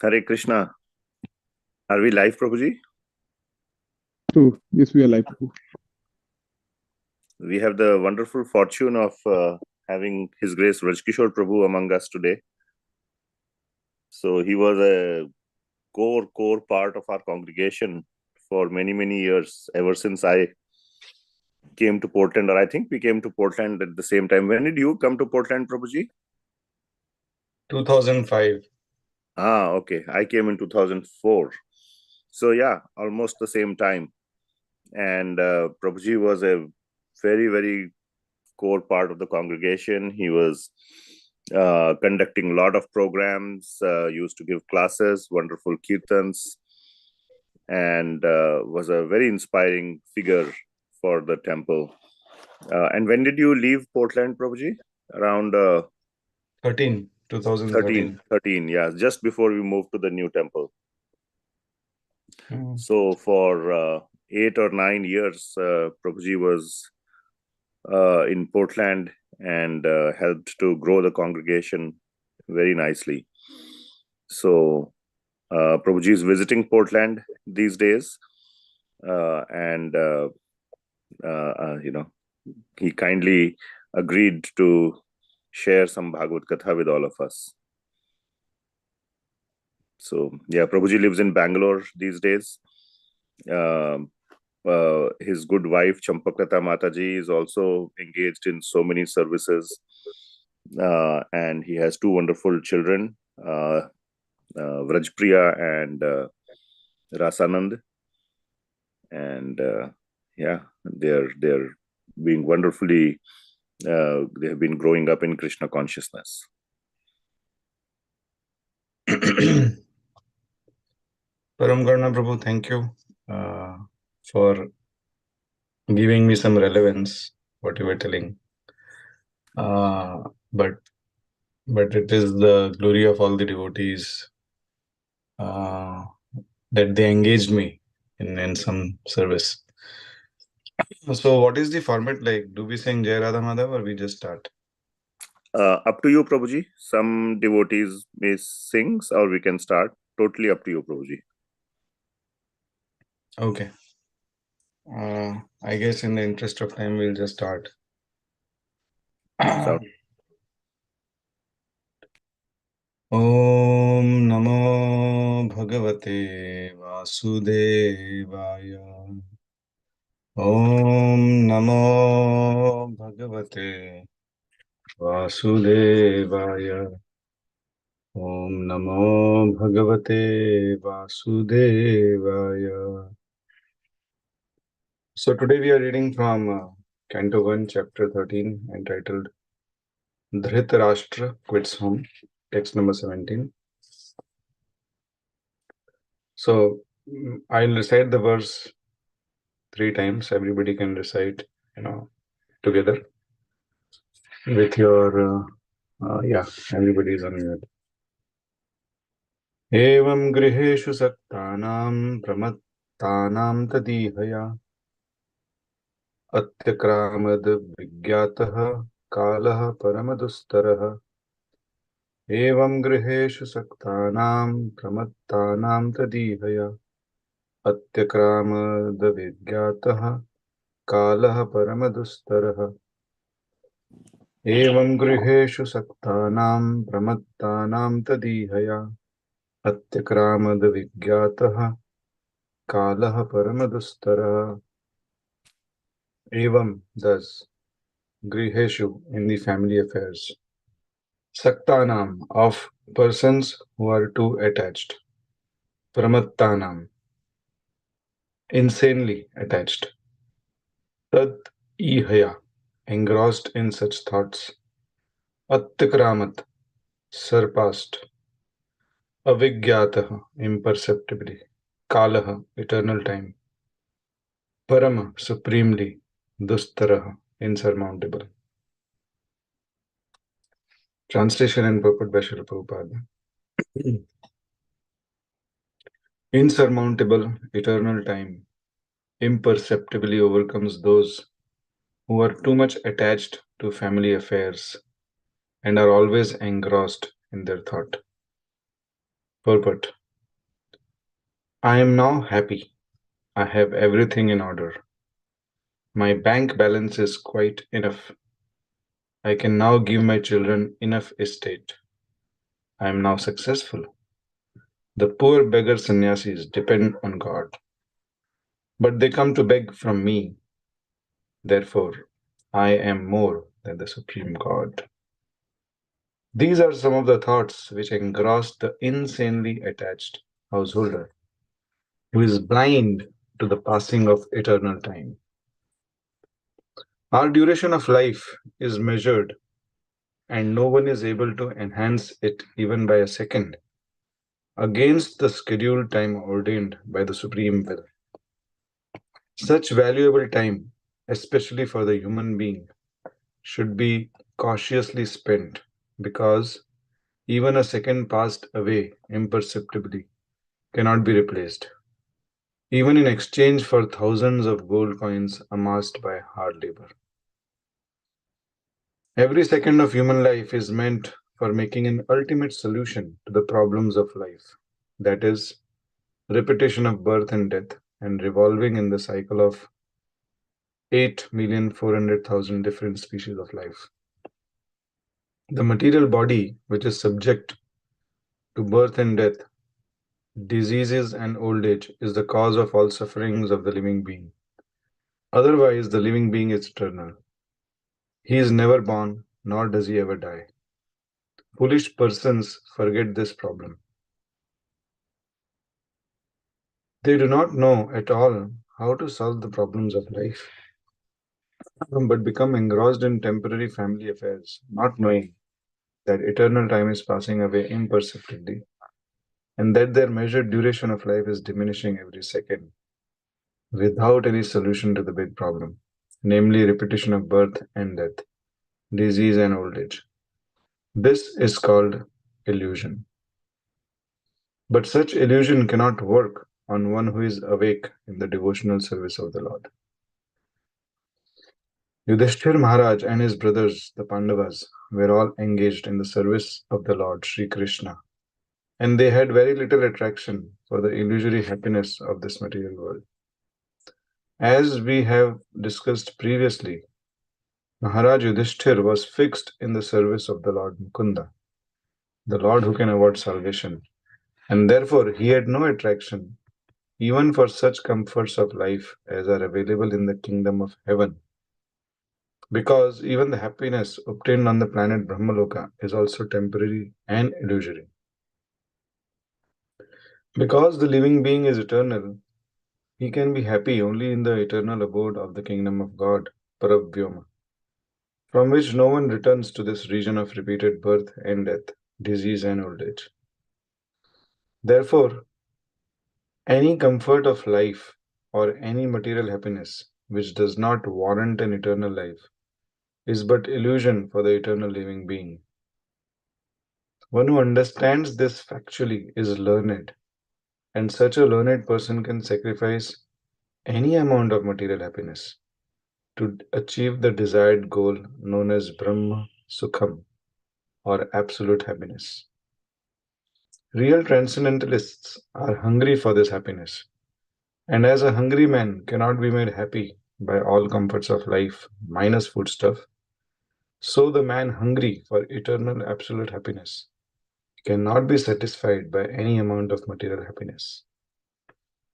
Hare Krishna. Are we live, Prabhuji? Oh, yes, we are live. Prabhu. We have the wonderful fortune of having His Grace Kishore Prabhu among us today. So he was a core part of our congregation for many years, ever since I came to Portland, or I think we came to Portland at the same time. When did you come to Portland, Prabhuji? 2005. Okay. I came in 2004. So yeah, almost the same time. And Prabhuji was a very core part of the congregation. He was conducting a lot of programs, used to give classes, wonderful kirtans, and was a very inspiring figure for the temple. And when did you leave Portland, Prabhuji? Around 2013. 13, yeah, just before we moved to the new temple. So for 8 or 9 years, Prabhuji was in Portland and helped to grow the congregation very nicely. So Prabhuji is visiting Portland these days, and he kindly agreed to share some Bhagavad Katha with all of us. So yeah, Prabhuji lives in Bangalore these days. His good wife Champakrata Mataji is also engaged in so many services, and he has 2 wonderful children, Vrajpriya and Rasanand, and they're being wonderfully. They have been growing up in Krishna consciousness. Param Karna Prabhu, thank you for giving me some relevance what you were telling. But it is the glory of all the devotees that they engaged me in some service. So what is the format like? Do we sing Jai Radha Madhav or we just start? Up to you, Prabhuji. Some devotees may sing, or we can start. Totally up to you, Prabhuji. Okay. I guess in the interest of time, we'll just start. Om Namo Bhagavate Vasudevaya. Om Namo Bhagavate Vasudevaya. Om Namo Bhagavate Vasudevaya. So today we are reading from Canto 1, Chapter 13, entitled Dhritarashtra Quits Home, text number 17. So I'll recite the verse 3 times. Everybody can recite, together with your, everybody is on mute. Evam griheshu saktanam pramattanam tadihaya atyakramad vigyatah kalah paramadustarah. Evam griheshu saktanam pramattanam tadihaya atyakramad vigyatah kalah paramadustarah. Evam griheshu saktanam pramattanam tadihaya atyakramad vigyatah kalah paramadustarah. Evam, thus, griheshu, in the family affairs, saktanam, of persons who are too attached, pramattanam, insanely attached, tad ihaya, engrossed in such thoughts, atyakramat, surpassed, avigyatah, imperceptibly, kalah, eternal time, parama, supremely, dustarah, insurmountable. Translation and purport by Srila Prabhupada. Insurmountable, eternal time imperceptibly overcomes those who are too much attached to family affairs and are always engrossed in their thought. Purport. I am now happy. I have everything in order. My bank balance is quite enough. I can now give my children enough estate. I am now successful. The poor beggar sannyasis depend on God, but they come to beg from me. Therefore, I am more than the Supreme God. These are some of the thoughts which engross the insanely attached householder who is blind to the passing of eternal time. Our duration of life is measured, and no one is able to enhance it even by a second against the scheduled time ordained by the Supreme Will. Such valuable time, especially for the human being, should be cautiously spent because even a second passed away imperceptibly cannot be replaced, even in exchange for thousands of gold coins amassed by hard labor. Every second of human life is meant for making an ultimate solution to the problems of life, that is, repetition of birth and death, and revolving in the cycle of 8,400,000 different species of life. The material body, which is subject to birth and death, diseases, and old age, is the cause of all sufferings of the living being. Otherwise, the living being is eternal. He is never born, nor does he ever die. Foolish persons forget this problem. They do not know at all how to solve the problems of life, but become engrossed in temporary family affairs, not knowing that eternal time is passing away imperceptibly, and that their measured duration of life is diminishing every second, without any solution to the big problem, namely repetition of birth and death, disease and old age. This is called illusion. But such illusion cannot work on one who is awake in the devotional service of the Lord. Yudhishthir Maharaj and his brothers, the Pandavas, were all engaged in the service of the Lord Sri Krishna, and they had very little attraction for the illusory happiness of this material world. As we have discussed previously, Maharaj Yudhishthir was fixed in the service of the Lord Mukunda, the Lord who can award salvation, and therefore he had no attraction even for such comforts of life as are available in the kingdom of heaven, because even the happiness obtained on the planet Brahmaloka is also temporary and illusory. Because the living being is eternal, he can be happy only in the eternal abode of the kingdom of God, Paravyoma, from which no one returns to this region of repeated birth and death, disease and old age. Therefore, any comfort of life or any material happiness which does not warrant an eternal life is but illusion for the eternal living being. One who understands this factually is learned, and such a learned person can sacrifice any amount of material happiness to achieve the desired goal known as Brahma Sukham, or absolute happiness. Real transcendentalists are hungry for this happiness, and as a hungry man cannot be made happy by all comforts of life minus foodstuff, so the man hungry for eternal absolute happiness cannot be satisfied by any amount of material happiness.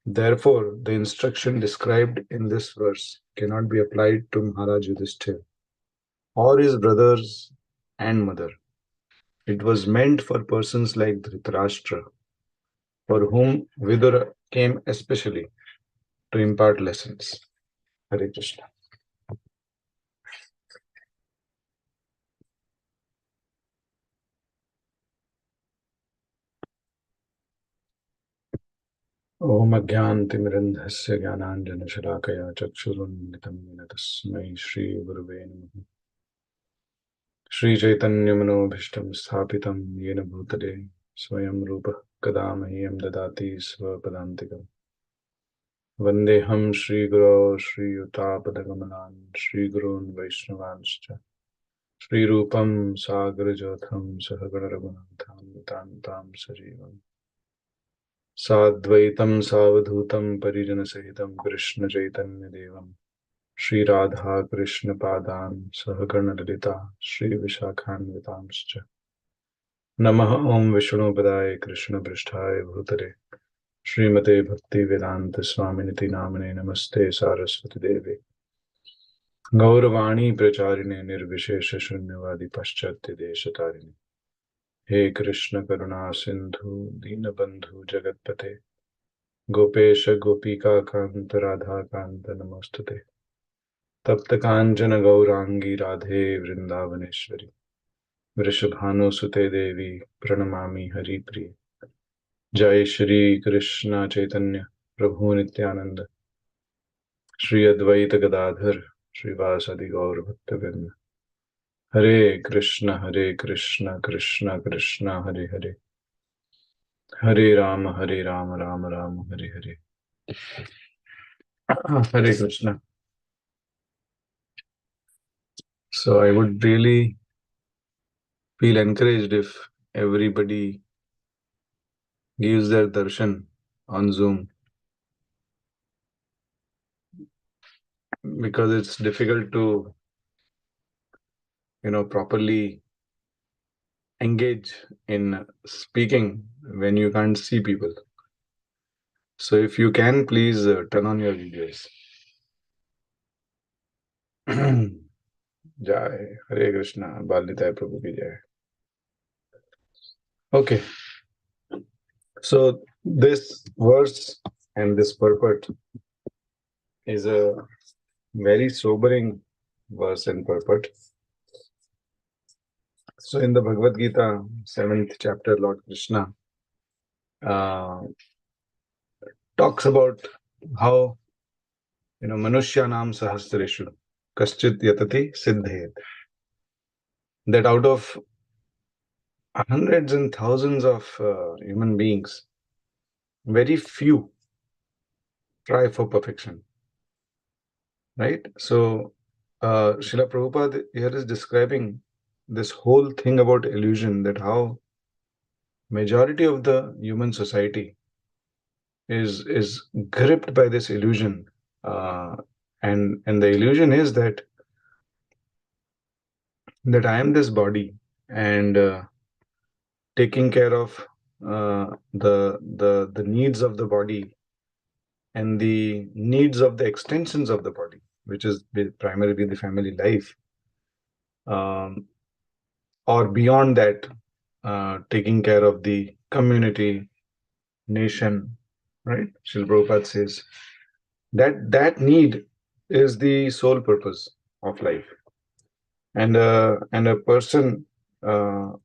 Therefore, the instruction described in this verse cannot be applied to Maharaj Yudhishthir or his brothers and mother. It was meant for persons like Dhritarashtra, for whom Vidura came especially to impart lessons. Hare Krishna. Om Ajnanatimirandhasya Jnananjanashalakaya Chakshurunmitam Yena Tasmai Shri Gurave Namaha. Shri Chaitanya Manobhishtam Sthapitam Yena Bhutale Swayam Rupa Kadamahyam Dadati Svapadantikam. Vandeham Shri Guru Shri Utapadagamanan Shri Gurun Vaishnavanscha Shri Rupam Sagar Jotham Sahagara Raghunathan Vitantam Sajivam साद्वैतं सावधूतं परिजनसहितं Krishna Chaitanya देवं श्री राधा कृष्ण पादान् सहगण ललिता श्री विशाखान्वितांश्च नमः ओं विष्णुपदाय कृष्ण पृष्ठाय भूतले श्रीमते भक्ति वेदांत स्वामिनिति नामने नमस्ते सारस्वती देवे गौरवाणी प्रचारिणे निर्विशेष शून्यवादी पाश्चात्य देशतारिणे हे कृष्ण करुणा सिंधु दीनबंधु जगतपते गोपेश गोपिका कांत राधा कांत नमोस्तुते तप्त कांचन गौरांगी राधे वृंदावनेश्वरी वृषभानुसुते देवी प्रणमामि हरिप्रिय जय श्री कृष्ण चैतन्य प्रभु नित्यानंद श्री अद्वैत गदाधर श्रीवासदि गौर भक्तवृंद हरे Krishna Krishna Krishna Hare Hare Hare Ram Ram Ram Hare Hare Hare Krishna. So I would really feel encouraged if everybody gives their darshan on Zoom, because it's difficult to properly engage in speaking when you can't see people. So if you can, please turn on your videos. Jai Hare Krishna, Balnitai Prabhu ki Jai. Okay, so this verse and this purport is a very sobering verse and purport. So in the Bhagavad Gita, 7th chapter, Lord Krishna talks about how Manushyanam Sahasreshu Kaschit Yatati Siddhet, that out of hundreds and thousands of human beings, very few try for perfection. Right? So Srila Prabhupada here is describing this whole thing about illusion, that how majority of the human society is gripped by this illusion, and the illusion is that I am this body, and taking care of the needs of the body and the needs of the extensions of the body, which is primarily the family life, or beyond that, taking care of the community, nation, right? Srila Prabhupada says that need is the sole purpose of life, and a person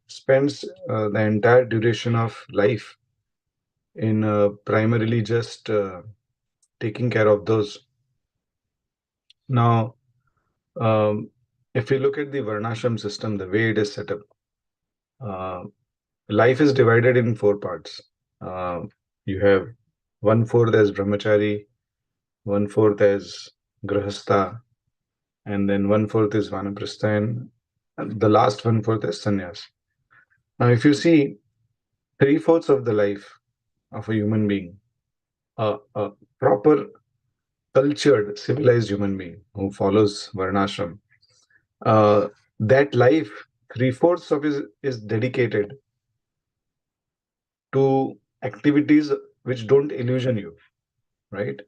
spends the entire duration of life in primarily just taking care of those. Now, if we look at the varnashram system, the way it is set up, life is divided in 4 parts. You have 1/4 as brahmachari, 1/4 as grahastha, and then 1/4 is vanaprastha, and the last 1/4 is sannyas. Now, if you see 3/4 of the life of a human being, a proper cultured, civilized human being who follows varnashram, that life, 3/4 of it is dedicated to activities which don't illusion you, right?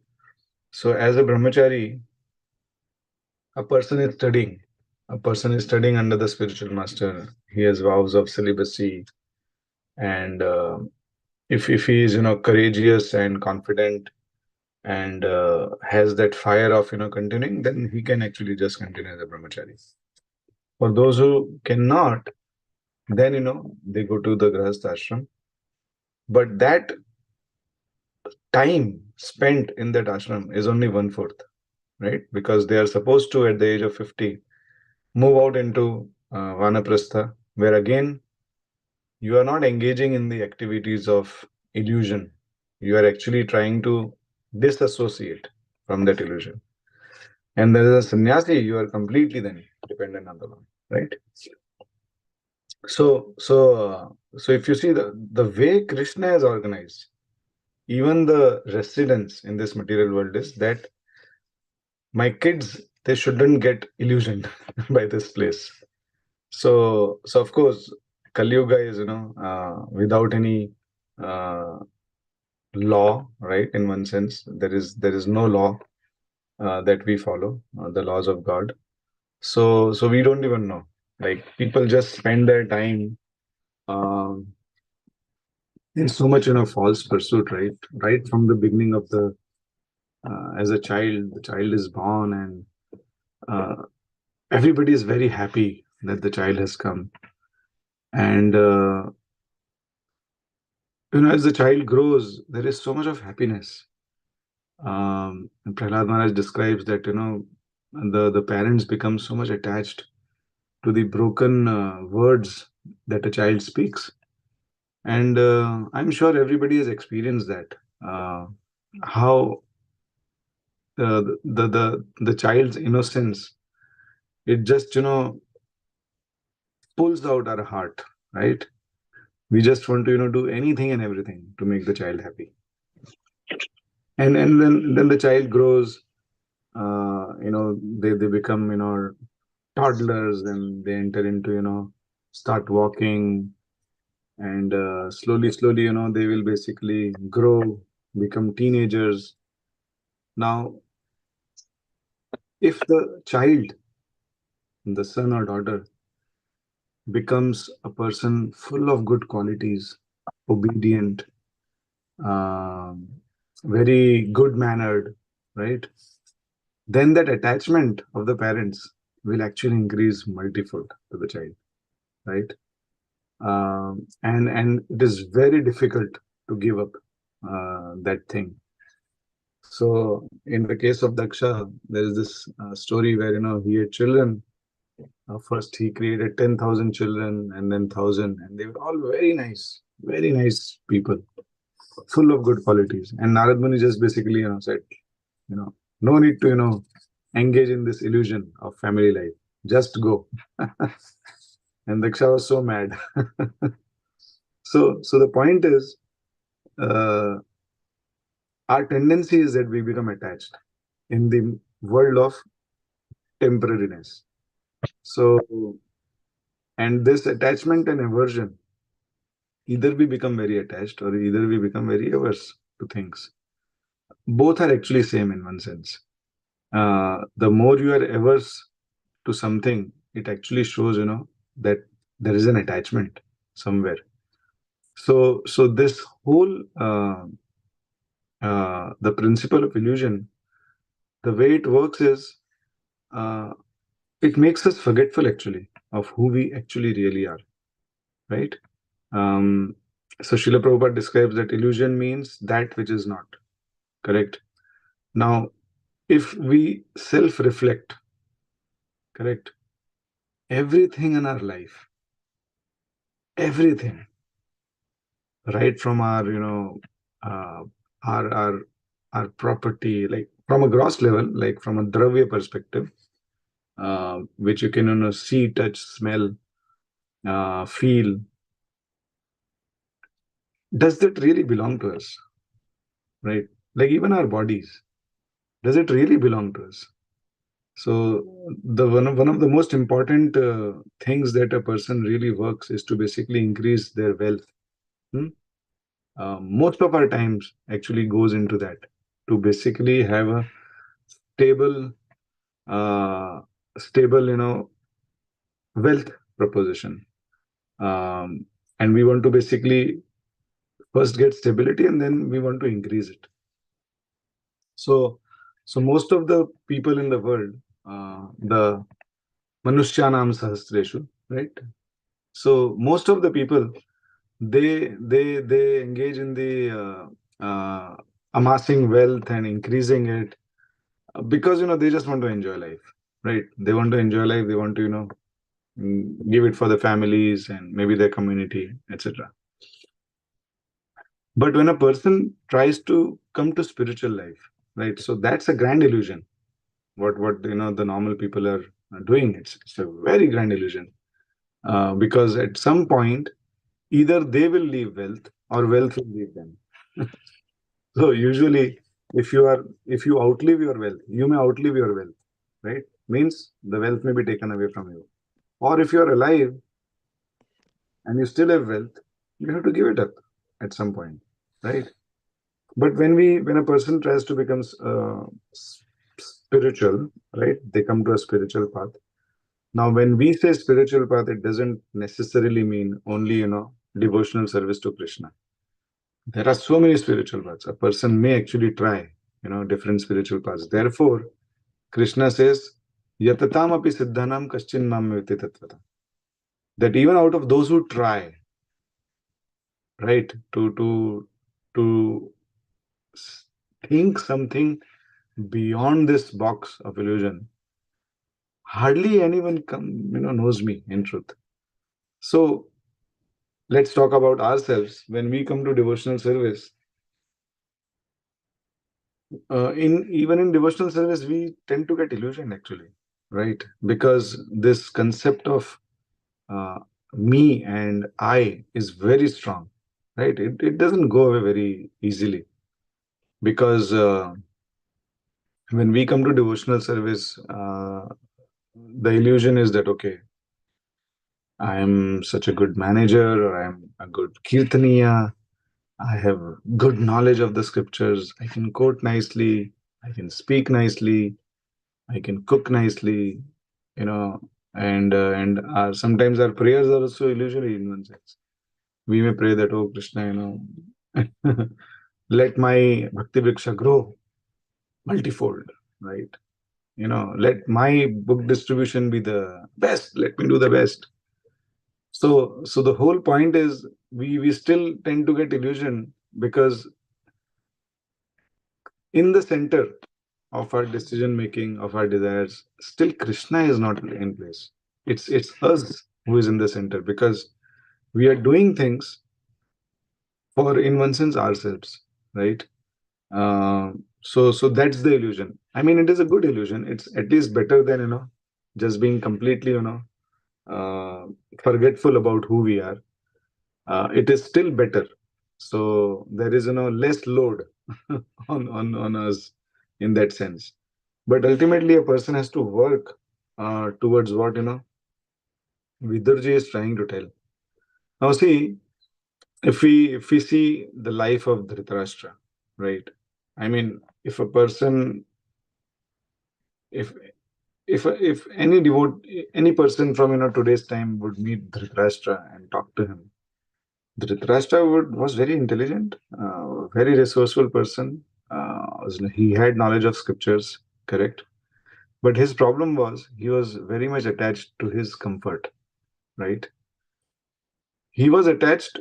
So as a brahmachari, a person is studying under the spiritual master. He has vows of celibacy, and if he is courageous and confident, and has that fire of continuing, then he can actually just continue as a brahmachari. For those who cannot, then they go to the grahastha ashram, but that time spent in that ashram is only 1/4, right? Because they are supposed to, at the age of 50, move out into vanaprastha, where again you are not engaging in the activities of illusion. You are actually trying to disassociate from that illusion. And as a sannyasi, you are completely then dependent on the Lord, right? So if you see the way Krishna is organized, even the residents in this material world is that my kids, they shouldn't get illusioned by this place. So of course, Kali Yuga is, without any uh, law, right? In one sense, there is no law that we follow, the laws of God. So we don't even know. Like, people just spend their time um, in so much, false pursuit, right? Right from the beginning of the as a child, the child is born, and uh, everybody is very happy that the child has come. And as the child grows, there is so much of happiness. And Prahlad Maharaj describes that the parents become so much attached to the broken words that a child speaks, and I'm sure everybody has experienced that. How the child's innocence, it just pulls out our heart, right? We just want to do anything and everything to make the child happy. And then the child grows, they become toddlers, and they enter into start walking, and slowly they will basically grow, become teenagers. Now, if the child, the son or daughter, becomes a person full of good qualities, obedient, um, very good mannered, right? Then that attachment of the parents will actually increase multifold to the child, right? And it is very difficult to give up that thing. So in the case of Daksha, there is this story where he had children. First, he created 10,000 children, and then 1,000, and they were all very nice people, full of good qualities. And Narad Muni just basically said, no need to engage in this illusion of family life. Just go. And Daksha was so mad. So the point is, our tendency is that we become attached in the world of temporariness. So, and this attachment and aversion, either we become very attached or either we become very averse to things. Both are actually same in one sense. The more you are averse to something, it actually shows that there is an attachment somewhere. So this whole the principle of illusion, the way it works is, it makes us forgetful actually of who we actually really are, right? So Srila Prabhupada describes that illusion means that which is not. Correct. Now, if we self-reflect, correct, everything in our life, everything, right from our, uh, our property, like from a gross level, like from a dravya perspective, which you can see, touch, smell, feel. Does that really belong to us? Right? Like even our bodies, does it really belong to us? So the one of the most important things that a person really works is to basically increase their wealth. Hmm? Most of our times actually goes into that, to basically have a stable, uh, stable, wealth proposition. And we want to basically first get stability, and then we want to increase it. So most of the people in the world, the Manushyanam Sahasreshu, right? So most of the people, they engage in the amassing wealth and increasing it, because they just want to enjoy life, right? They want to enjoy life. They want to give it for the families and maybe their community, etc. But when a person tries to come to spiritual life, right? So that's a grand illusion. What the normal people are doing. It's a very grand illusion, because at some point, either they will leave wealth or wealth will leave them. So usually, if you outlive your wealth, you may outlive your wealth, right? Means the wealth may be taken away from you. Or if you are alive and you still have wealth, you have to give it up at some point, right? But when a person tries to become spiritual, right? They come to a spiritual path. Now, when we say spiritual path, it doesn't necessarily mean only, devotional service to Krishna. There are so many spiritual paths. A person may actually try, different spiritual paths. Therefore, Krishna says, Yatatam api siddhanam kaschin mam viti tatvata. That even out of those who try, right, to think something beyond this box of illusion, hardly anyone knows me in truth. So let's talk about ourselves. When we come to devotional service, in devotional service, we tend to get illusion actually, right? Because this concept of uh, me and I is very strong, right? It doesn't go away very easily because when we come to devotional service, the illusion is that, okay, I am such a good manager, or I'm a good kirtaniya, I have good knowledge of the scriptures, I can quote nicely, I can speak nicely, I can cook nicely, you know, and sometimes our prayers are also illusory in one sense. We may pray that, oh Krishna, let my bhakti vriksha grow multifold, right? Let my book distribution be the best. Let me do the best. So the whole point is we still tend to get illusion because in the center of our decision making, of our desires, still Krishna is not in place. It's us who is in the center because we are doing things for, in one sense, ourselves, right? So that's the illusion. I mean, it is a good illusion. It's at least better than just being completely uh, forgetful about who we are. It is still better. So there is less load on us in that sense. But ultimately, a person has to work towards what Vidurji is trying to tell. Now, see, if we see the life of Dhritarashtra, right? I mean, if a person, if if any person from person from time would meet Dhritarashtra and talk to him, Dhritarashtra was very intelligent, very resourceful person. He had knowledge of scriptures, correct? But his problem was he was very much attached to his comfort, right? He was attached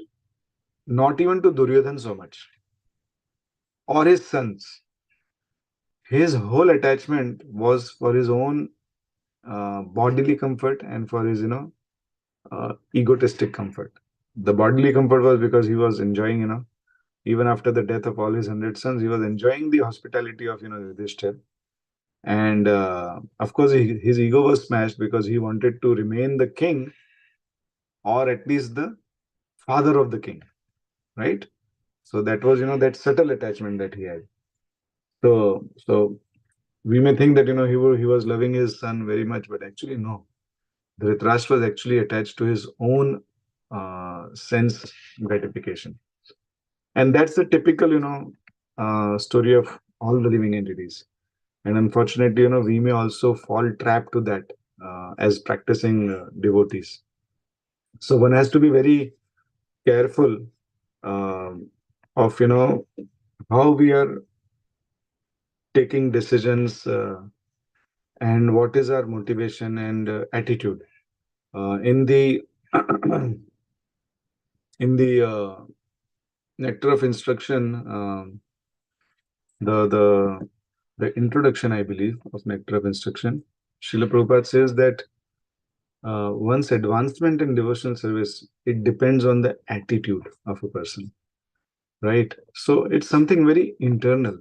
not even to Duryodhan so much or his sons. His whole attachment was for his own bodily comfort and for his, egotistic comfort. The bodily comfort was because he was enjoying, even after the death of all his 100 sons, he was enjoying the hospitality of, Yudhishthir. And of course, his ego was smashed because he wanted to remain the king or at least the father of the king, right? So that was, that subtle attachment that he had. So we may think that, he was loving his son very much, but actually, no. Dhritarashtra was actually attached to his own sense gratification. And that's the typical, story of all the living entities. And unfortunately, we may also fall trap to that as practicing devotees. So one has to be very careful of, how we are taking decisions and what is our motivation and attitude. In the in the nectar of instruction, the introduction, I believe, of nectar of instruction, Srila Prabhupada says that one's advancement in devotional service, it depends on the attitude of a person, right? So it's something very internal,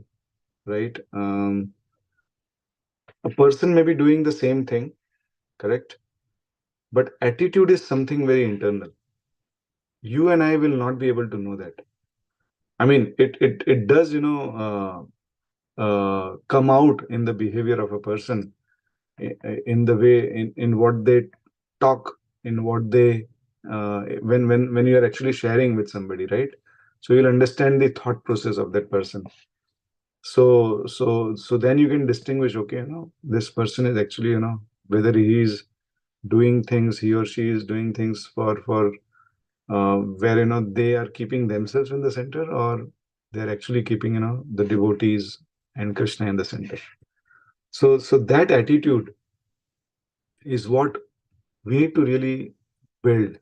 right? A person may be doing the same thing, correct? But attitude is something very internal. You and I will not be able to know that. I mean, it does, come out in the behavior of a person, in the way, in what they talk, in what they, when you are actually sharing with somebody, right? So you'll understand the thought process of that person. So then you can distinguish, okay, this person is actually, whether he is doing things, he or she is doing things for where, they are keeping themselves in the center, or they're actually keeping, the devotees and Krishna in the center. So that attitude is what we need to really build.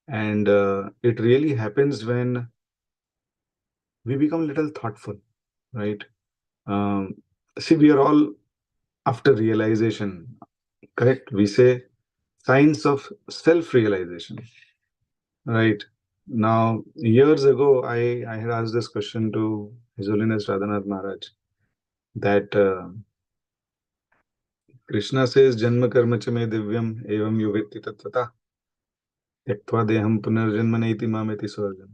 And it really happens when we become a little thoughtful, right? Um, See, we are all after realization, correct? We say science of self-realization, right? Now, years ago, I had asked this question to His Holiness Radhanath Maharaj, that Krishna says, Janma karma cha me divyam evam yuvetti tatvata tyaktva deham punarjanma naiti mameti swargam.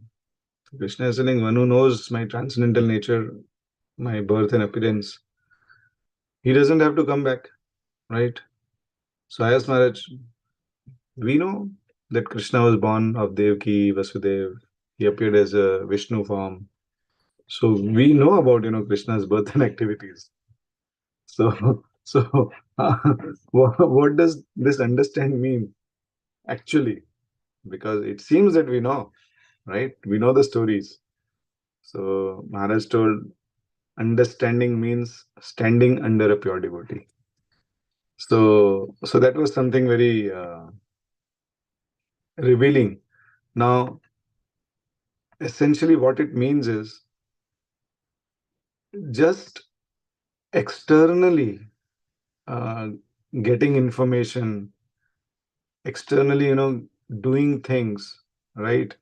Krishna is saying, one who knows my transcendental nature, my birth and appearance, he doesn't have to come back, right? So I asked Maharaj, we know that Krishna was born of Devaki, Vasudev. He appeared as a Vishnu form. So we know about, Krishna's birth and activities. So what does this understand mean actually? Because it seems that we know, right? We know the stories. So Maharaj told, understanding means standing under a pure devotee. So that was something very revealing. Now, essentially, what it means is just externally getting information, externally, doing things, right?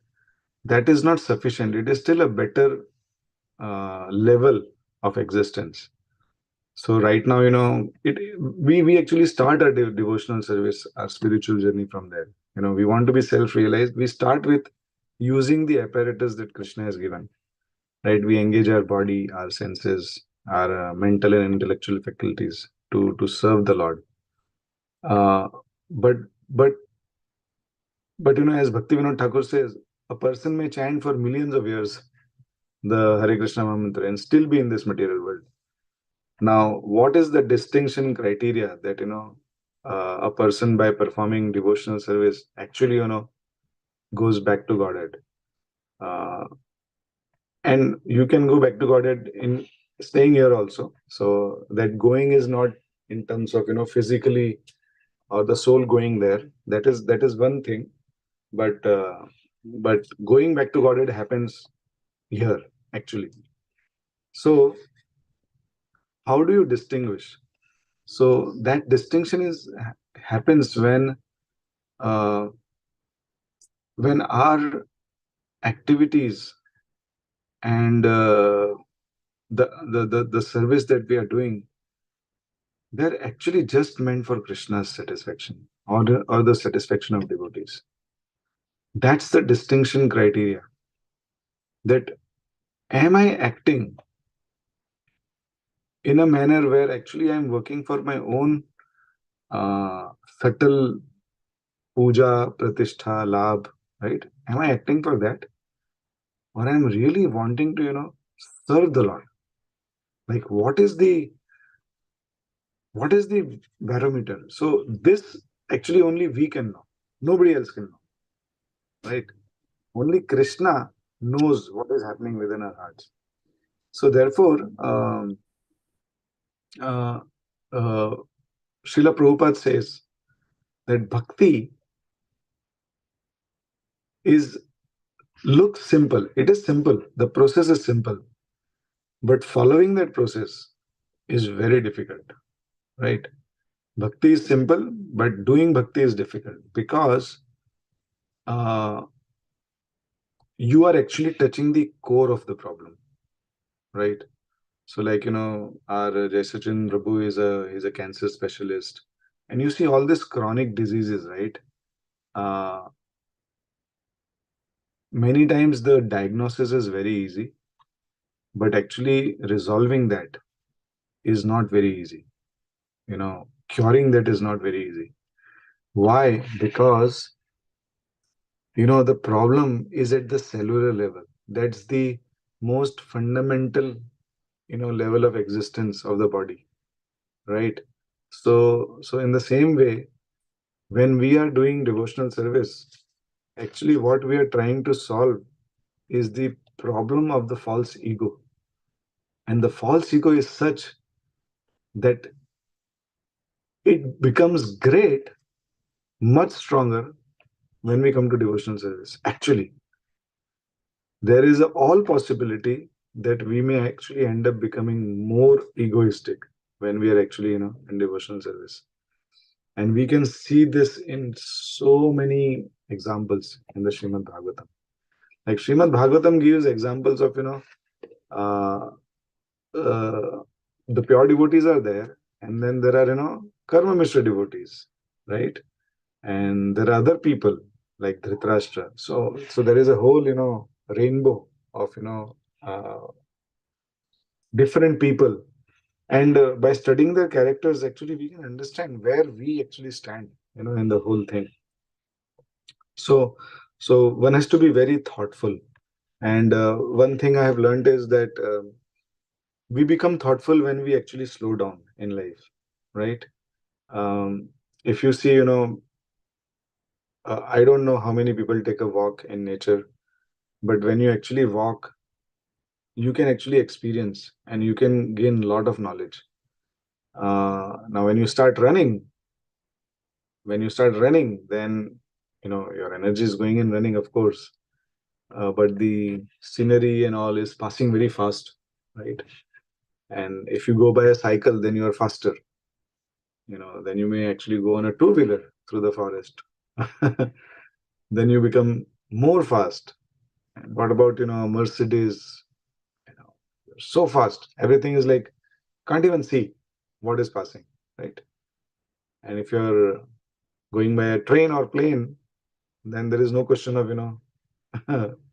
That is not sufficient. It is still a better level of existence. So right now, we actually start our devotional service, our spiritual journey from there. We want to be self-realized. We start with using the apparatus that Krishna has given, right? We engage our body, our senses, our mental and intellectual faculties to serve the Lord. Uh, but but as Bhakti Vinod Thakur says, a person may chant for millions of years the Hare Krishna Mahamantra and still be in this material world. Now, what is the distinction criteria that a person, by performing devotional service, actually goes back to Godhead? And you can go back to Godhead in staying here also. So that going is not in terms of physically, or the soul going there. That is one thing. But going back to Godhead happens here actually. So how do you distinguish? So that distinction happens when our activities and the service that we are doing, they're actually just meant for Krishna's satisfaction, or the satisfaction of devotees. That's the distinction criteria. That am I acting in a manner where actually I'm working for my own subtle puja, pratishtha, labh, right? Am I acting for that? Or I'm really wanting to, serve the Lord? Like, what is the barometer? So this actually only we can know. Nobody else can know, right? Only Krishna knows what is happening within our hearts. So therefore, uh, uh, Srila Prabhupada says that bhakti looks simple. It is simple. The process is simple. But following that process is very difficult, right? Bhakti is simple, but doing bhakti is difficult, because you are actually touching the core of the problem, right? So, like, our Jaisachin Prabhu is a cancer specialist, and you see all these chronic diseases, right? Many times the diagnosis is very easy, but actually resolving that is not very easy. Curing that is not very easy. Why? Because the problem is at the cellular level. That's the most fundamental level of existence of the body, right? So in the same way, when we are doing devotional service, actually what we are trying to solve is the problem of the false ego. And the false ego is such that it becomes great, much stronger when we come to devotional service. Actually, there is a all possibility that we may actually end up becoming more egoistic when we are actually in devotional service. And we can see this in so many examples in the Srimad Bhagavatam. Like Srimad Bhagavatam gives examples of uh, uh, the pure devotees are there, and then there are karma mishra devotees, right? And there are other people like Dhritarashtra. So there is a whole rainbow of uh, different people, and by studying their characters, actually we can understand where we actually stand in the whole thing. So one has to be very thoughtful, and one thing I have learned is that we become thoughtful when we actually slow down in life, right? If you see, I don't know how many people take a walk in nature, but when you actually walk, you can actually experience and you can gain a lot of knowledge. Now when you start running, then your energy is going in running, of course, but the scenery and all is passing very fast, right? And if you go by a cycle, then you are faster. Then you may actually go on a two-wheeler through the forest. Then you become more fast. And what about Mercedes? So fast, everything is like can't even see what is passing, right? And if you're going by a train or plane, then there is no question of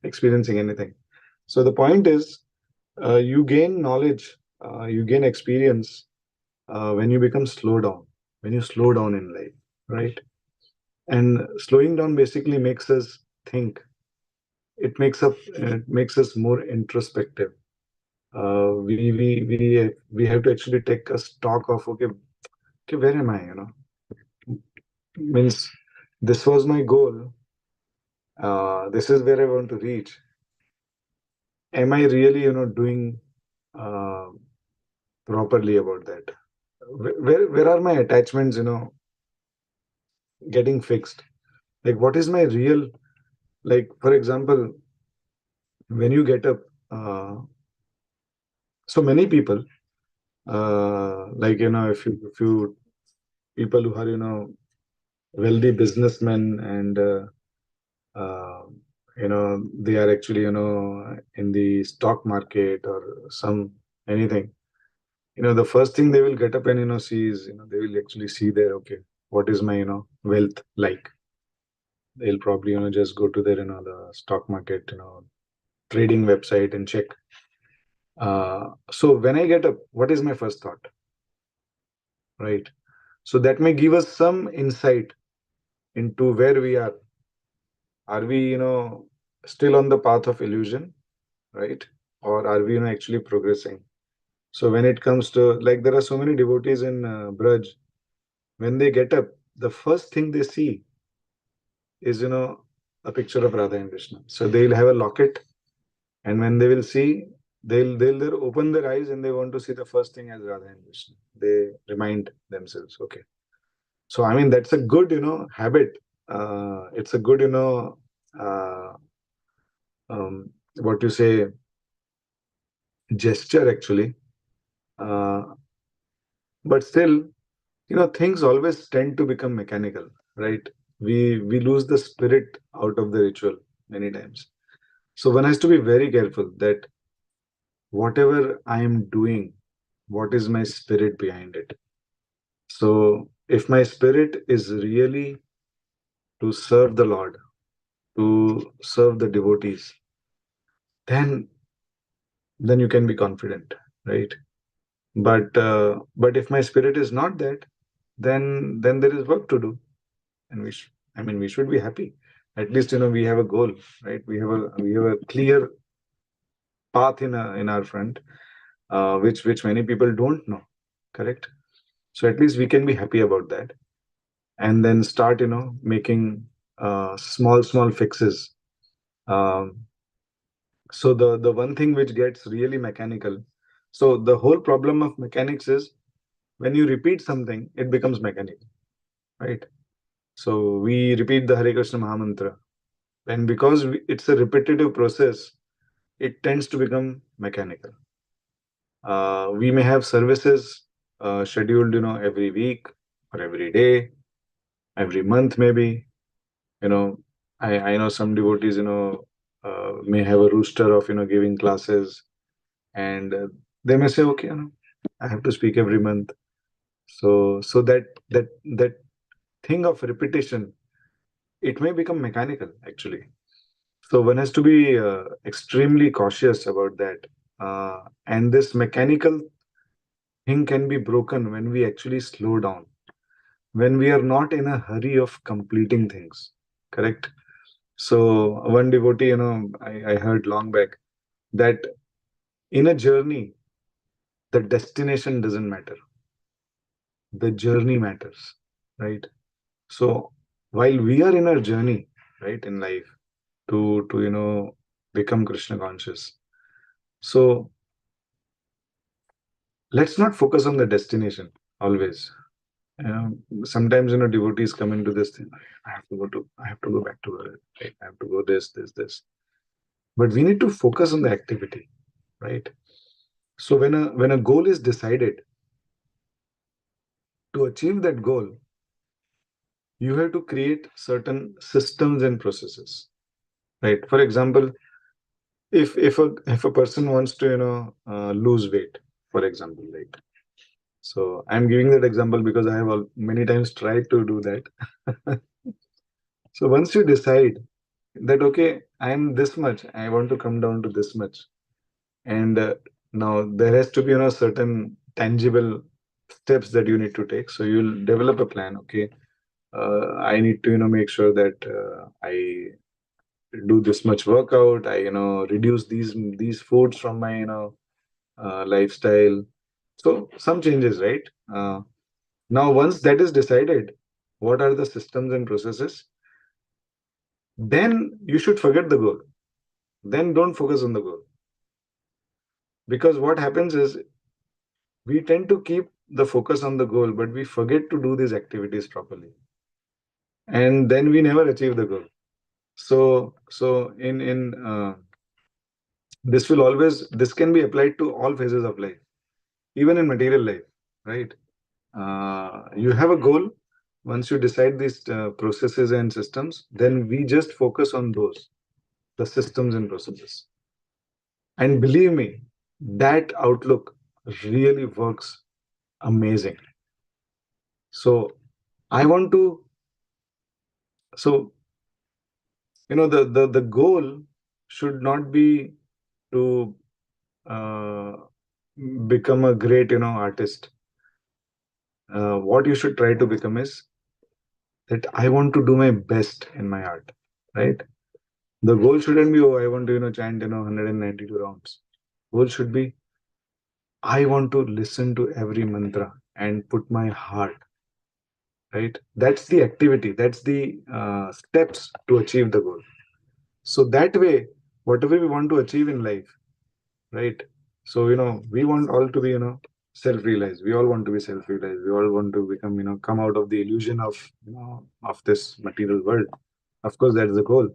experiencing anything. So the point is, you gain knowledge, you gain experience when you become slow down, when you slow down in life, right? And slowing down basically makes us think. It makes us more introspective. We have to actually take a stock of, okay, where am I? Means this was my goal. This is where I want to reach. Am I really doing uh, properly about that? Where are my attachments getting fixed? Like what is my real, like for example, when you get up, so many people, like if you people who are wealthy businessmen, and uh, they are actually in the stock market or some anything. The first thing they will get up and see is they will actually see their, okay, what is my wealth like. They'll probably just go to their the stock market trading website and check. So when I get up, what is my first thought, right? So that may give us some insight into where we are. Are we still on the path of illusion, right? Or are we actually progressing? So when it comes to, like, there are so many devotees in Braj. When they get up, the first thing they see is a picture of Radha and Krishna. So they'll have a locket, and when they will see, they'll open their eyes and they want to see the first thing as Radha and Krishna. They remind themselves, okay. So I mean that's a good habit. It's a good uh, what you say, gesture actually. Uh, but still, things always tend to become mechanical, right? We lose the spirit out of the ritual many times. So one has to be very careful that whatever I am doing, what is my spirit behind it? So if my spirit is really to serve the Lord, to serve the devotees, then then you can be confident, right? But if my spirit is not that, then there is work to do, and we should be happy. At least we have a goal, right? We have a clear path in our front, which many people don't know, correct? So at least we can be happy about that, and then start making small fixes. Um, so the one thing which gets really mechanical, so the whole problem of mechanics is when you repeat something, it becomes mechanical, right? So we repeat the Hare Krishna Mahamantra, and because it's a repetitive process, it tends to become mechanical. We may have services scheduled, every week or every day, every month, maybe. You know, I know some devotees, may have a rooster of, giving classes, and they may say, okay, I have to speak every month. So that thing of repetition, it may become mechanical actually. So one has to be extremely cautious about that. And this mechanical thing can be broken when we actually slow down, when we are not in a hurry of completing things. Correct? So one devotee, I heard long back that in a journey, the destination doesn't matter. The journey matters, right? So while we are in our journey, right, in life to become Krishna conscious, so let's not focus on the destination always. Sometimes devotees come into this thing. I have to go back to work. Right? I have to go this. But we need to focus on the activity, right? So when a goal is decided, to achieve that goal, you have to create certain systems and processes, right? For example, if a person wants to lose weight, for example, right? So I'm giving that example because I have many times tried to do that. So once you decide that, okay, I'm this much, I want to come down to this much, and now there has to be certain tangible steps that you need to take. So you'll develop a plan. Okay, I need to make sure that I do this much workout. I reduce these foods from my lifestyle. So some changes, right? Now once that is decided, what are the systems and processes, then you should forget the goal. Then don't focus on the goal, because what happens is we tend to keep the focus on the goal, but we forget to do these activities properly, and then we never achieve the goal. So in this can be applied to all phases of life, even in material life, right? You have a goal. Once you decide these processes and systems, then we just focus on those, the systems and processes. And believe me, that outlook really works amazing. So I want to, so the goal should not be to uh, become a great artist. What you should try to become is that I want to do my best in my art, right? The goal shouldn't be, oh, I want to chant 192 rounds. Goal should be, I want to listen to every mantra and put my heart, right? That's the activity, that's the steps to achieve the goal. So that way, whatever we want to achieve in life, right? So we want all to be self-realized. We all want to be self-realized. We all want to become come out of the illusion of of this material world. Of course, that's the goal.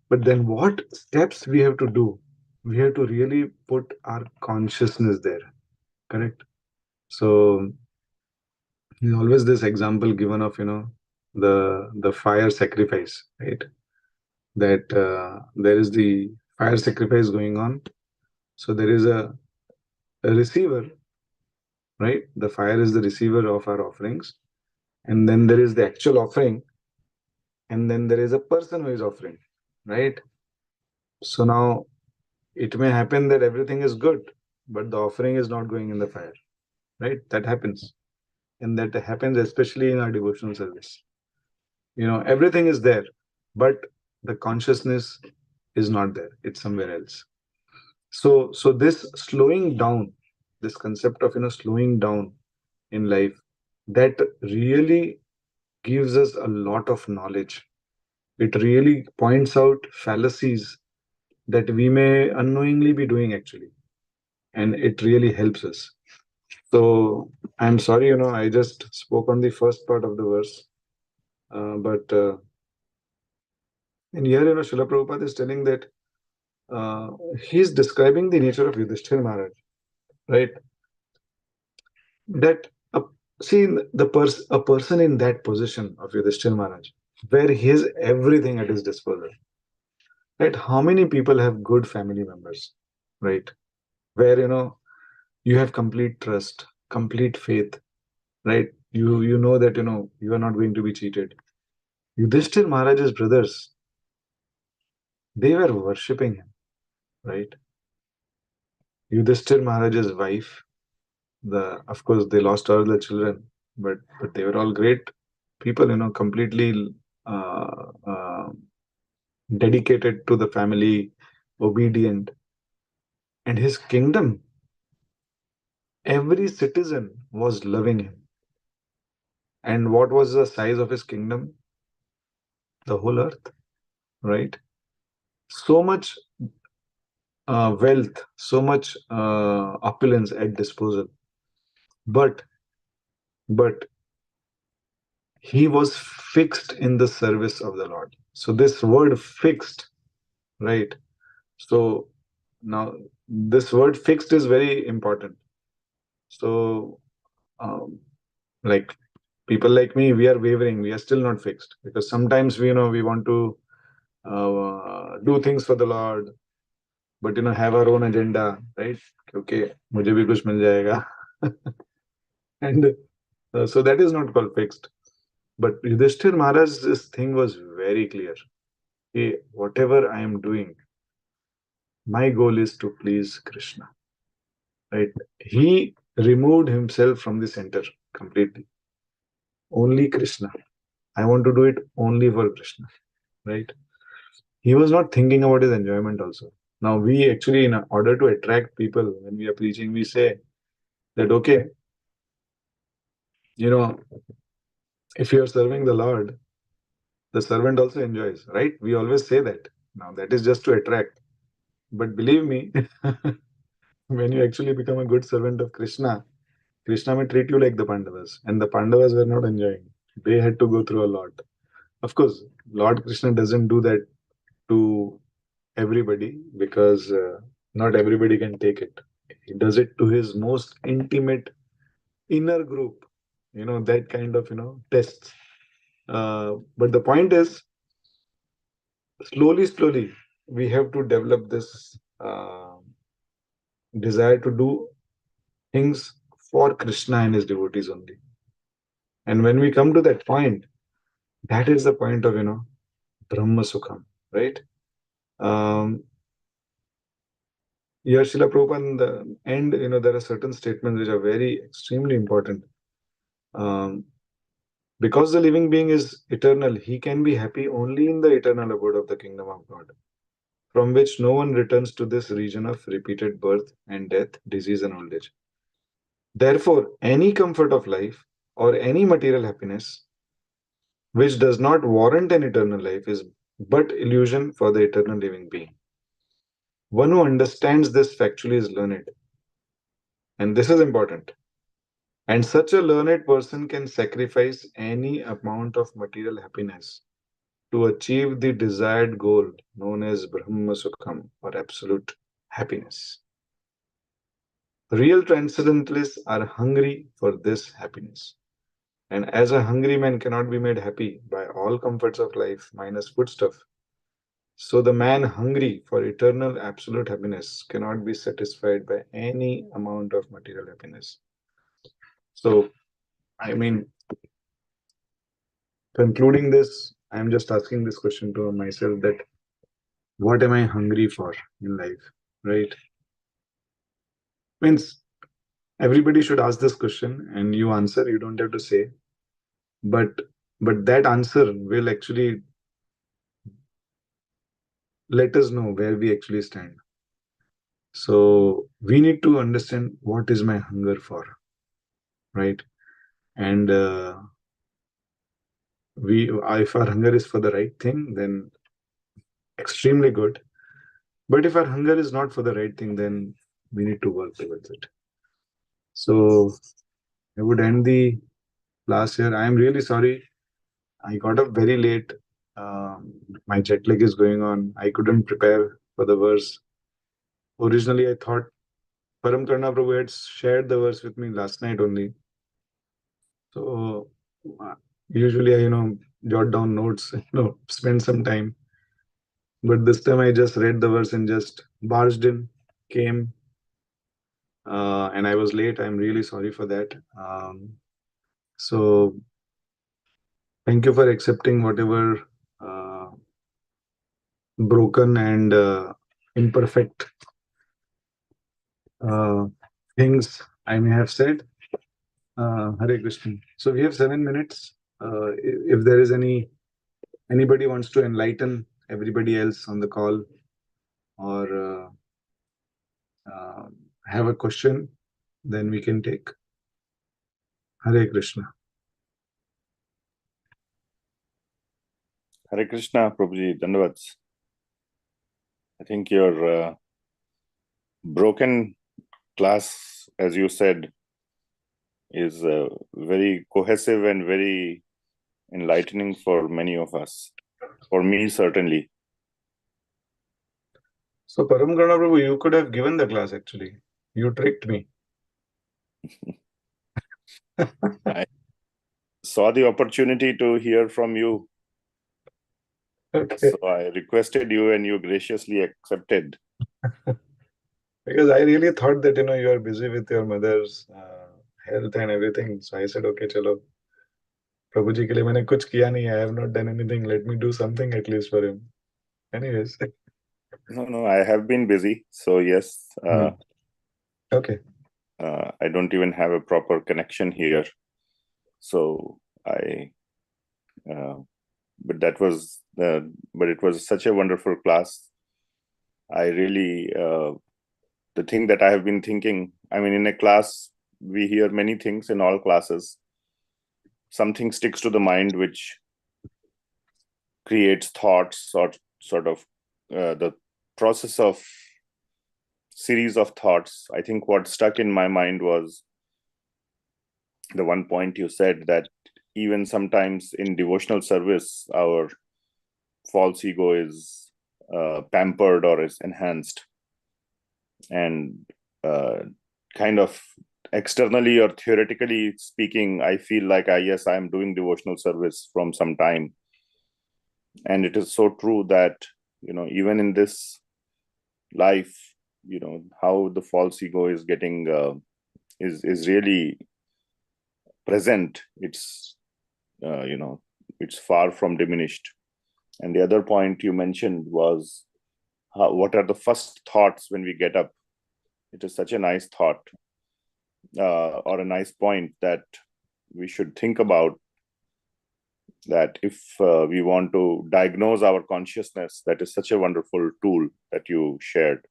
But then what steps we have to do? We have to really put our consciousness there, correct? So there's always this example given of the fire sacrifice, right? That there is the fire sacrifice going on. So there is a receiver, right? The fire is the receiver of our offerings, and then there is the actual offering, and then there is a person who is offering, right? So now It may happen that everything is good, but the offering is not going in the fire, right? That happens. And that happens especially in our devotional service. Everything is there, but the consciousness is not there. It's somewhere else. So this slowing down, this concept of slowing down in life, that really gives us a lot of knowledge. It really points out fallacies that we may unknowingly be doing actually, and it really helps us. So I'm sorry, I just spoke on the first part of the verse, but in here, Srila Prabhupada is telling that he's describing the nature of Yudhishthir Maharaj, right? That see a person in that position of Yudhishthir Maharaj, where he has everything at his disposal. Right? How many people have good family members, right? Where you have complete trust, complete faith, right? You know that you are not going to be cheated. Yudhishthir Maharaj's brothers, they were worshipping him, right? Yudhishthir Maharaj's wife, of course they lost all the children, but they were all great people, completely dedicated to the family, obedient. And his kingdom, every citizen was loving him. And what was the size of his kingdom? The whole earth, right? So much wealth, so much opulence at disposal. But he was fixed in the service of the Lord. So this word fixed, right? So now this word fixed is very important. So like people like me, we are wavering, we are still not fixed, because sometimes we want to do things for the Lord, but have our own agenda, right? Okay, mujhe bhi kuch mil jayega. And so that is not called fixed. But Yudhishthir Maharaj's thing was very clear. Hey, whatever I am doing, my goal is to please Krishna, right? He removed himself from the center completely. Only Krishna. I want to do it only for Krishna, right? He was not thinking about his enjoyment also. Now, we actually, in order to attract people, when we are preaching, we say that, okay, if you are serving the Lord, the servant also enjoys, right? We always say that. Now, that is just to attract. But believe me, when you actually become a good servant of Krishna, Krishna may treat you like the Pandavas, and the Pandavas were not enjoying. They had to go through a lot. Of course, Lord Krishna doesn't do that to everybody, because not everybody can take it. He does it to his most intimate inner group, that kind of, tests. But the point is, slowly, we have to develop this desire to do things for Krishna and his devotees only. And when we come to that point, that is the point of, Brahma Sukham, right? Here, Srila Prabhupada, in the end, there are certain statements which are very extremely important. Because the living being is eternal, he can be happy only in the eternal abode of the kingdom of God, from which no one returns to this region of repeated birth and death, disease and old age. Therefore, any comfort of life or any material happiness which does not warrant an eternal life is but illusion for the eternal living being. One who understands this factually is learned. And this is important. And such a learned person can sacrifice any amount of material happiness to achieve the desired goal known as Brahma Sukham, or absolute happiness. Real transcendentalists are hungry for this happiness. And as a hungry man cannot be made happy by all comforts of life minus foodstuff, so the man hungry for eternal absolute happiness cannot be satisfied by any amount of material happiness. So, I mean, concluding this, I'm just asking this question to myself, that what am I hungry for in life? right? Means everybody should ask this question and you answer. You don't have to say, but that answer will actually let us know where we actually stand. So we need to understand what is my hunger for, right? And if our hunger is for the right thing, then extremely good. But if our hunger is not for the right thing, then we need to work towards it. So I would end the class here. I am really sorry. I got up very late. My jet lag is going on. I couldn't prepare for the verse. Originally, I thought Param Karna Prabhu had shared the verse with me last night only. So usually I jot down notes, spend some time. But this time I just read the verse and just barged in, came, and I was late. I'm really sorry for that. So thank you for accepting whatever broken and imperfect things I may have said. Hare Krishna. So we have 7 minutes. If there is anybody wants to enlighten everybody else on the call or have a question, then we can take. Hare Krishna. Hare Krishna, Prabhuji, Dandavats. I think your broken class, as you said, is very cohesive and very enlightening for many of us. For me, certainly. So Param Gana Prabhu, you could have given the class actually. You tricked me. I saw the opportunity to hear from you. Okay. So I requested you and you graciously accepted. Because I really thought that you are busy with your mother's health and everything. So I said, okay, chalo. Prabhuji ke liye maine kuch kiya nahi. I have not done anything. Let me do something at least for him. Anyways. No, I have been busy. So yes. Okay. I don't even have a proper connection here. So but it was such a wonderful class. I really, the thing that I have been thinking, I mean, in a class, we hear many things in all classes. Something sticks to the mind, which creates thoughts or sort of the process of series of thoughts. I think what stuck in my mind was the one point you said, that even sometimes in devotional service, our false ego is pampered or is enhanced, and kind of externally or theoretically speaking, I feel like yes, I am doing devotional service from some time, and it is so true that even in this life, how the false ego is getting is really present. It's it's far from diminished. And the other point you mentioned was what are the first thoughts when we get up. It is such a nice thought or a nice point that we should think about, that if we want to diagnose our consciousness, that is such a wonderful tool that you shared.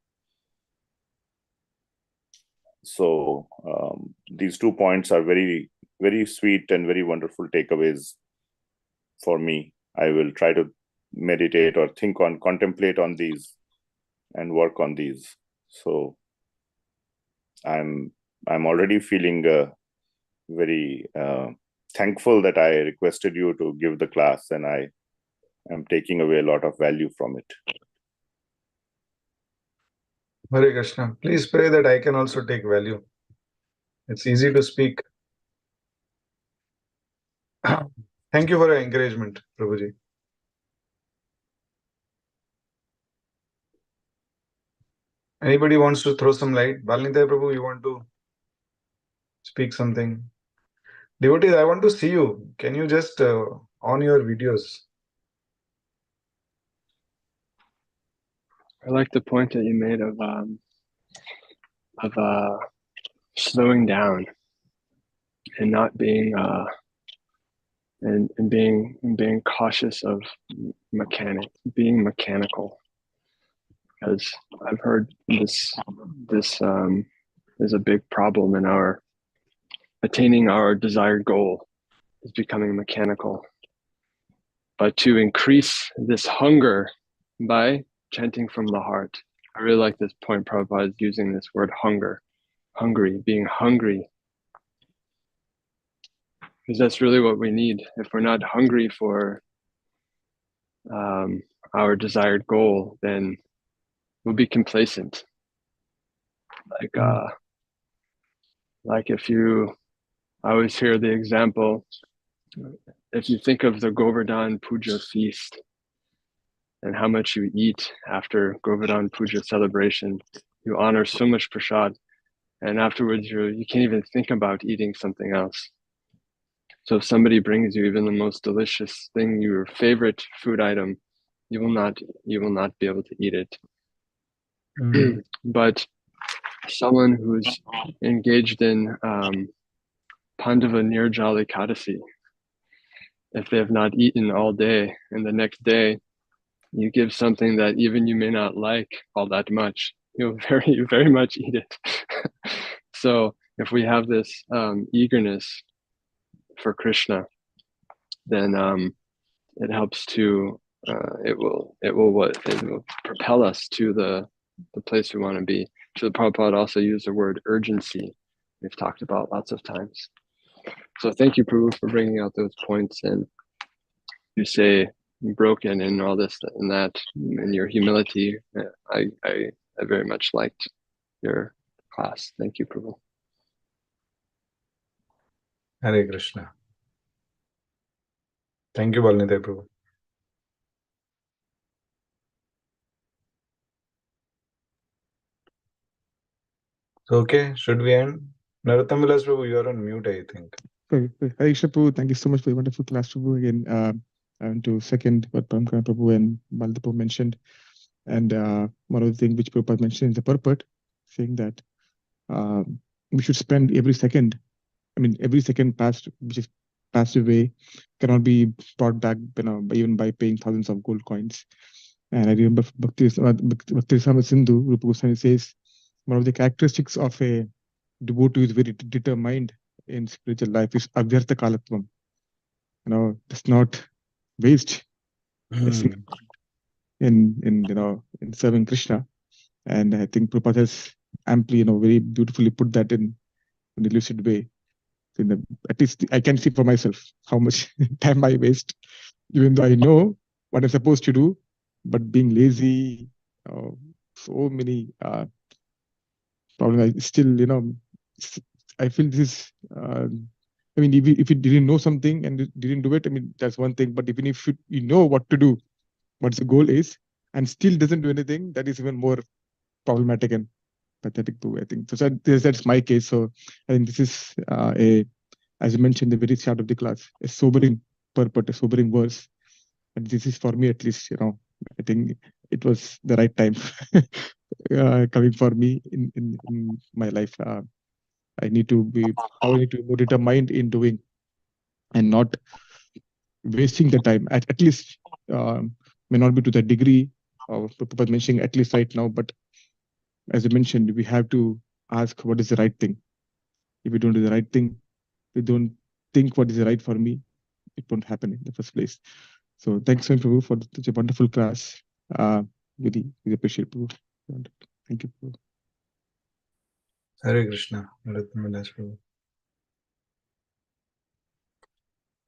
So these 2 points are very, very sweet and very wonderful takeaways for me. I will try to meditate or contemplate on these and work on these. So I'm already feeling very thankful that I requested you to give the class, and I am taking away a lot of value from it. Hare Krishna. Please pray that I can also take value. It's easy to speak. Thank you for your encouragement, Prabhuji. Anybody wants to throw some light? Balnitay Prabhu, you want to speak something? Devotees, I want to see you. Can you just on your videos? I like the point that you made of slowing down and not being and being cautious of being mechanical, because I've heard this is a big problem in our attaining our desired goal, is becoming mechanical. But to increase this hunger by chanting from the heart. I really like this point Prabhupada is using this word hunger, being hungry, because that's really what we need. If we're not hungry for our desired goal, then we'll be complacent. Like if you, I always hear the example, if you think of the Govardhan Puja feast and how much you eat after Govardhan Puja celebration, you honor so much prasad, and afterwards you can't even think about eating something else. So if somebody brings you even the most delicious thing, your favorite food item, you will not be able to eat it. But someone who's engaged in Pandava Nirjala Ekadasi, if they have not eaten all day, and the next day you give something that even you may not like all that much, you'll very much eat it. So if we have this eagerness for Krishna, then it helps to it will propel us to the place we want to be. So the Prabhupada also used the word urgency. We've talked about lots of times. So thank you, Prabhu, for bringing out those points. And you say broken and all this and that, and your humility. I very much liked your class. Thank you, Prabhu. Hare Krishna. Thank you, Balnidhar Prabhu. So, okay, should we end? Narottam Vilas Prabhu, you are on mute, I think. Hare Krishna Prabhu, thank you so much for your wonderful class, Prabhu. Again, and to second what Paramkar Prabhu and Balnidhar Prabhu mentioned. And one of the things which Prabhupada mentioned is the purport, saying that we should spend every second which is passed away cannot be brought back, even by paying thousands of gold coins. And I remember Bhakti Rasamrita Sindhu, Rupa Goswami says, one of the characteristics of a devotee who is very determined in spiritual life is avyartha kalatvam. Does not waste a single in serving Krishna. And I think Prabhupada has amply, very beautifully put that in a lucid way. At least I can see for myself how much time I waste, even though I know what I'm supposed to do, but being lazy, so many problems. I still, I feel this. If you didn't know something and didn't do it, that's one thing. But even if you know what to do, what the goal is, and still doesn't do anything, that is even more problematic and pathetic too, I think. So that's my case. So I think this is as you mentioned, the very start of the class, a sobering purport, a sobering verse. And this is for me, at least, I think it was the right time coming for me in my life. I need to be more determined in doing and not wasting the time. At least may not be to the degree of mentioning, at least right now. But as I mentioned, we have to ask what is the right thing. If we don't do the right thing, we don't think what is right for me, it won't happen in the first place. So thanks, Prabhu, for such a wonderful class. Really appreciate Prabhu. Thank you, Prabhu. Hare Krishna.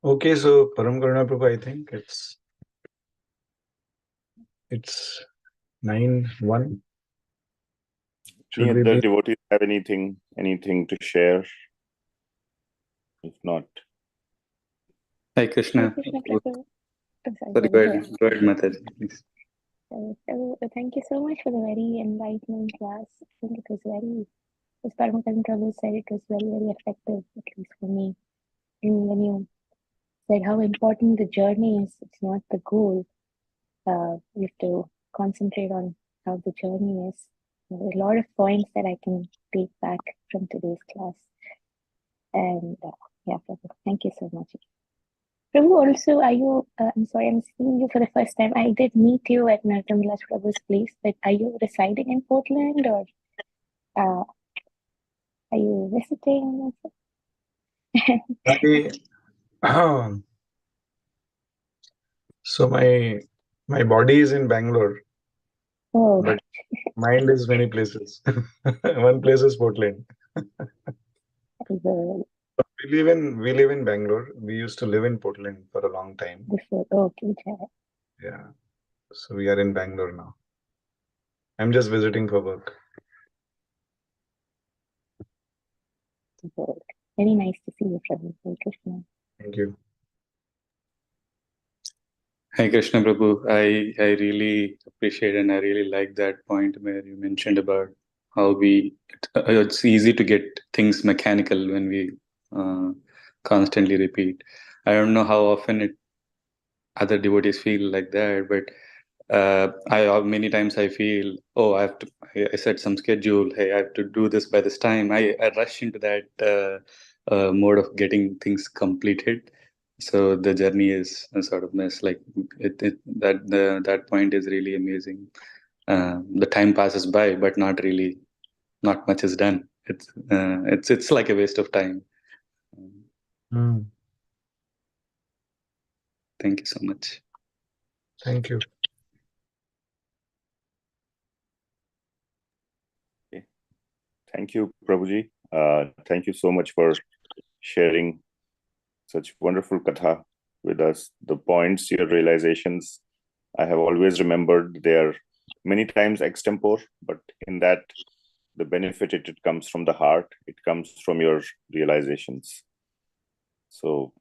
Okay, so Param Karuna Prabhu, I think it's 9:01. Any other devotees have anything to share? If not, Hi Krishna. Sorry, go ahead, Mataji, please. So, thank you so much for the very enlightening class. I think it was very, as Paramahansa Prabhu said, it was very, very effective, at least for me. And when you said how important the journey is, it's not the goal. We have to concentrate on how the journey is. There are a lot of points that I can take back from today's class. And yeah, Prabhu, thank you so much. Prabhu, also, are you, I'm sorry, I'm seeing you for the first time. I did meet you at Narottam Prabhu's place, but are you residing in Portland or are you visiting? So my body is in Bangalore, Oh, but mind is many places. One place is Portland. the, We live in Bangalore. We used to live in Portland for a long time. before, okay, Yeah. So we are in Bangalore now. I'm just visiting for work. very nice to see you, Prabhu. Hare Krishna. Thank you. Hi Krishna Prabhu, I really appreciate and I really like that point where you mentioned about how it's easy to get things mechanical when we constantly repeat. I don't know how often other devotees feel like that, but many times I feel, oh, I set some schedule. Hey, I have to do this by this time. I rush into that mode of getting things completed. So the journey is a sort of mess. Like that point is really amazing. The time passes by, but not much is done. It's like a waste of time. Thank you so much. Thank you. Thank you, Prabhuji. Thank you so much for sharing such wonderful katha with us. The points, your realizations, I have always remembered they are many times extempore, but in that the benefit, it comes from the heart. It comes from your realizations. So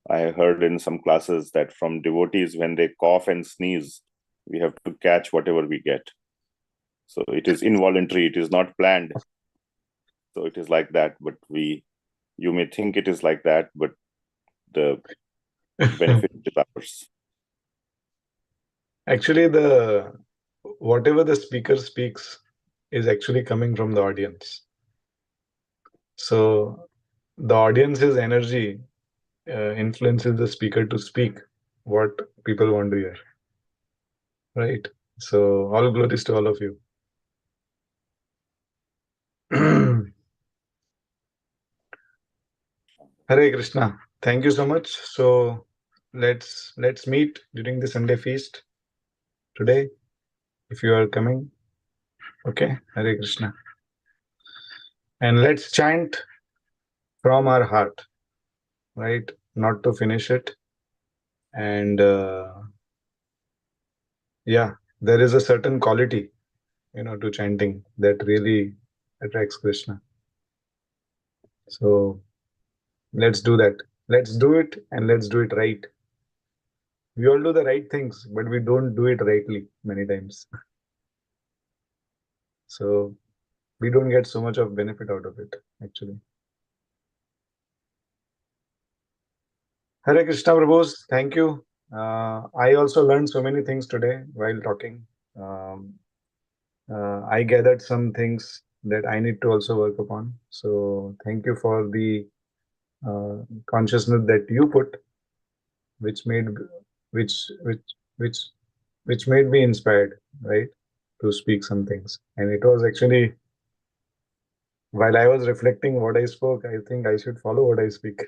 I heard in some classes that from devotees, when they cough and sneeze, we have to catch whatever we get. So it is involuntary, it is not planned. So it is like that, but you may think it is like that, but the benefit is ours. Actually, whatever the speaker speaks is actually coming from the audience. So the audience's energy influences the speaker to speak what people want to hear. Right? So all glories to all of you. Hare Krishna. Thank you so much. So let's meet during the Sunday feast today, if you are coming. Okay, Hare Krishna. And let's chant from our heart, right? Not to finish it. And yeah, there is a certain quality, to chanting that really attracts Krishna. So let's do that. Let's do it, and let's do it right. We all do the right things, but we don't do it rightly many times. So we don't get so much of benefit out of it, actually. Hare Krishna Prabhus, thank you. I also learned so many things today while talking. I gathered some things that I need to also work upon. So thank you for the consciousness that you put, which made me inspired, right, to speak some things. And it was actually, while I was reflecting what I spoke, I think I should follow what I speak.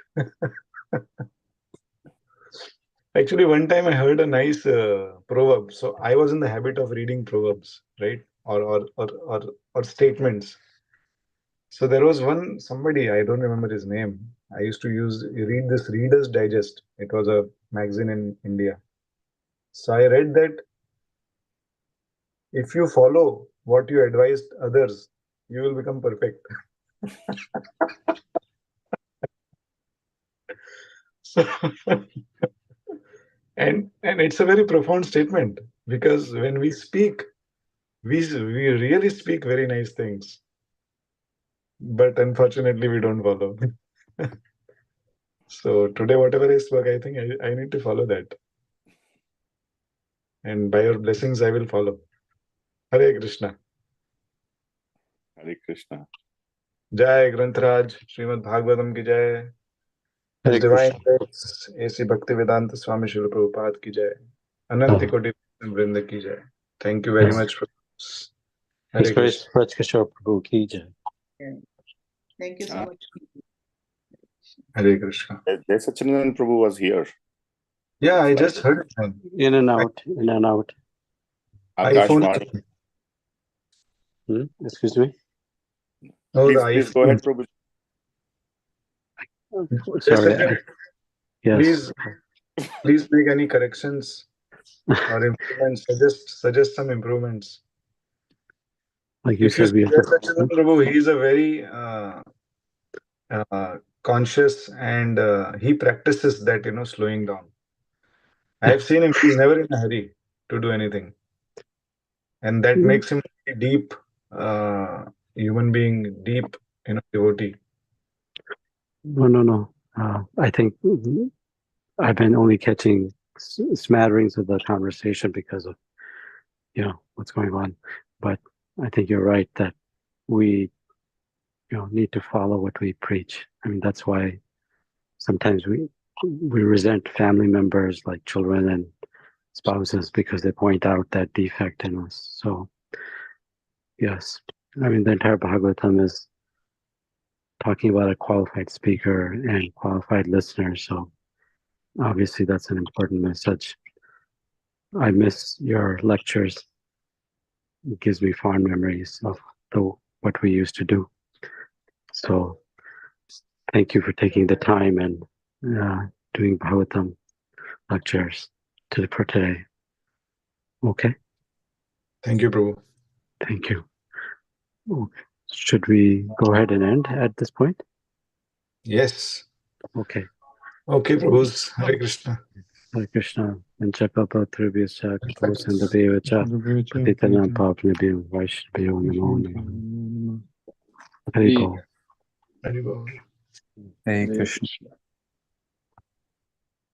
Actually, one time I heard a nice proverb. So I was in the habit of reading proverbs, right, or statements. So there was somebody, I don't remember his name. I used to read this Reader's Digest. It was a magazine in India. So I read that if you follow what you advised others, you will become perfect. So, and it's a very profound statement, because when we speak, we really speak very nice things, but unfortunately we don't follow. So today, whatever I spoke, I think I need to follow that. And by your blessings, I will follow. Hare Krishna. Hare Krishna. Jai Grantaraj, Srimad Bhagavatam ki jai. His Hare Divine Krishna. Grace, A.C. Bhaktivedanta Swami Srila Prabhupada ki jai. Ananti Koti Vrinda ki jai. Thank you very much for this. Hare His Grace Krishna. Vraja Kirshore Prabhu ki jai. Thank you so much. Hare Krishna. Desachinandan Prabhu was here. Yeah, I just heard him. In and out, in and out. Akashvani. Excuse me? Oh, the Please iPhone. go ahead, Prabhu. Sorry. Yes. Please make any corrections or improvements. Suggest some improvements. Like you If you said, we have suggest Sachidanand Prabhu, he is a very conscious and he practices that, slowing down. I have seen him, he's never in a hurry to do anything. And that makes him a deep human being, deep, devotee. No. I think I've been only catching smatterings of the conversation because of, what's going on. But I think you're right that we, need to follow what we preach. I mean, that's why sometimes we resent family members like children and spouses because they point out that defect in us. So, yes, I mean, the entire Bhagavatam is talking about a qualified speaker and qualified listener. So obviously that's an important message. I miss your lectures. It gives me fond memories of what we used to do. So thank you for taking the time and doing Bhagavatam lectures for today. Okay. Thank you, Prabhu. Thank you. Okay. Should we go ahead and end at this point? Yes. Okay. Okay, Prabhus. Hare Krishna. Hare Krishna. And Chapapatrubyascha Kaposandabhyevacha Patitanam Pavanabhyo Vaishnavyo Namo Namo. Hare Bol. Hare Bol. Hare Krishna.